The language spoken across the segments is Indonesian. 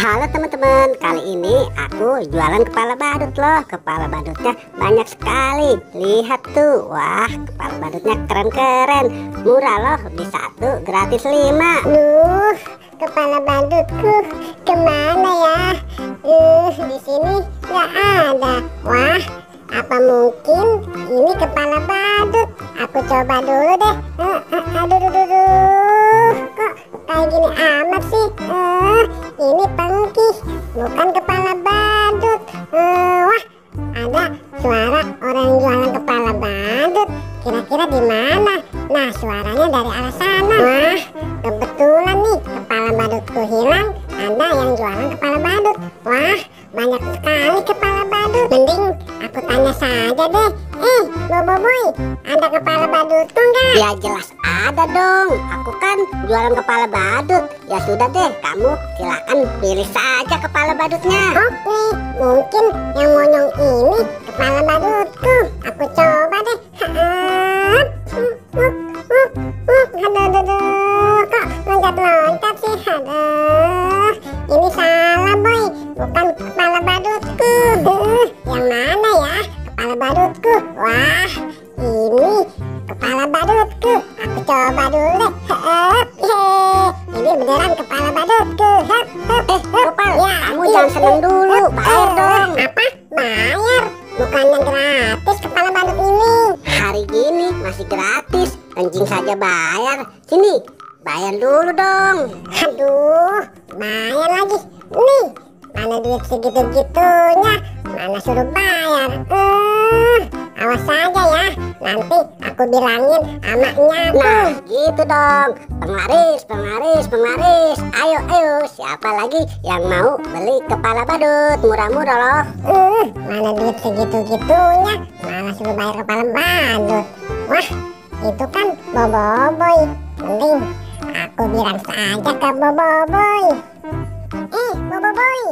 Halo teman-teman, kali ini aku jualan kepala badut loh. Kepala badutnya banyak sekali. Lihat tuh, wah kepala badutnya keren-keren. Murah loh, beli satu gratis 5. Kepala badutku kemana ya? Di sini nggak ada. Wah, apa mungkin ini kepala badut? Aku coba dulu deh. Aduh, kok kayak gini amat sih? Ini pengki, bukan kepala badut. Wah, ada suara orang yang jualan kepala badut. Kira-kira di mana? Nah, suaranya dari arah sana. Wah, kebetulan nih kepala badutku hilang. Ada yang jualan kepala badut. Wah, banyak sekali kepala badut. Mending aku tanya saja deh. Boboiboy, ada kepala badutku nggak? Ya jelas ada dong. Aku kan jualan kepala badut. Ya sudah deh, kamu silakan pilih saja kepala badutnya. Oke, mungkin yang monyong ini kepala badutku. Aku coba deh. Aduh, kok loncat-loncat sih? Aduh, ini salah boy, bukan kepala badutku. Yang mana ya kepala badutku? Wah, ini kepala badutku. Aku coba dulu deh. Ini beneran kepala badutku. Gopal, Ya, kamu jangan seneng dulu, bayar dong. Apa? Bayar? Bukannya gratis kepala badut ini. Hari gini masih gratis, anjing saja bayar. Sini, bayar dulu dong. Aduh, bayar lagi. Nih, mana duit segitu-gitunya? Mana suruh bayar? Awas saja ya, nanti aku bilangin amaknya Nah, tuh. gitu dong. Penglaris. Ayo, siapa lagi yang mau beli kepala badut? Murah-murah loh. Mana duit segitu-gitunya? Malah suruh bayar kepala badut. Wah, itu kan Boboiboy. Mending aku bilang saja ke Boboiboy. Boboiboy,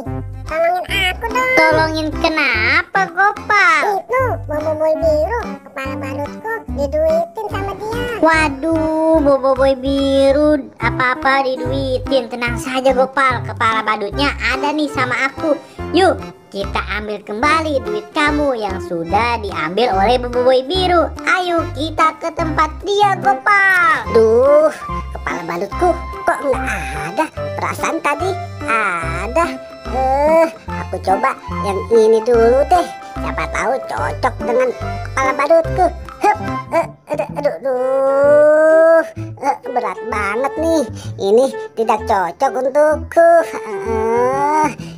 tolongin aku dong. Tolongin kenapa, Gopal? Itu Boboiboy biru, kepala badutku diduitin sama dia. Waduh, Boboiboy biru, apa-apa diduitin. Tenang saja, Gopal. Kepala badutnya ada nih sama aku. Yuk, kita ambil kembali duit kamu yang sudah diambil oleh Boboiboy biru. Ayo kita ke tempat dia, Gopal. Duh, kepala badutku kok nggak ada? Perasaan tadi ada. Aku coba yang ini dulu deh. Siapa tahu cocok dengan kepala badutku. Aduh, berat banget nih. Ini tidak cocok untukku.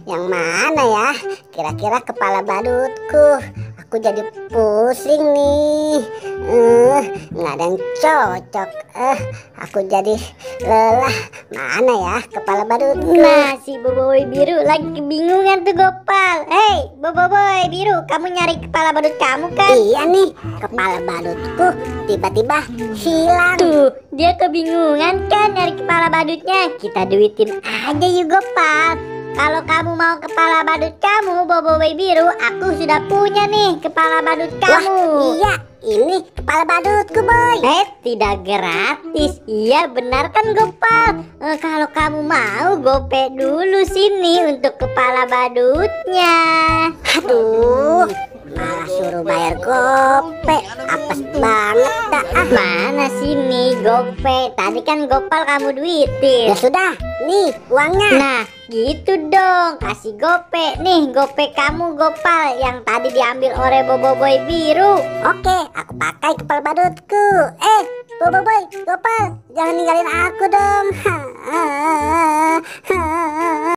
Yang mana ya? Kira-kira kepala badutku. Aku jadi pusing nih. Nggak ada yang cocok. Aku jadi lelah. Mana ya kepala badutku? Nah, si Boboiboy biru lagi kebingungan tuh, Gopal. Hei, Boboiboy biru, kamu nyari kepala badut kamu kan? Iya nih, kepala badutku tiba-tiba hilang. Tuh, dia kebingungan kan nyari kepala badutnya. Kita duitin aja yuk, Gopal. Kalau kamu mau kepala badut kamu, Boboiboy biru, aku sudah punya nih kepala badut kamu. Wah, iya, ini kepala badutku, boy. Tidak gratis. Iya benar kan, Gopal? Kalau kamu mau, gope dulu sini untuk kepala badutnya. Aduh, malah suruh bayar gope. Apes banget dah. Mana sini gope? Tadi kan Gopal kamu duitin. Ya sudah, nih uangnya. Nah, gitu dong. Kasih gope. Nih, gope kamu, Gopal, yang tadi diambil oleh Boboiboy biru. Oke, aku pakai kepala badutku. Boboiboy, Gopal, jangan ninggalin aku dong.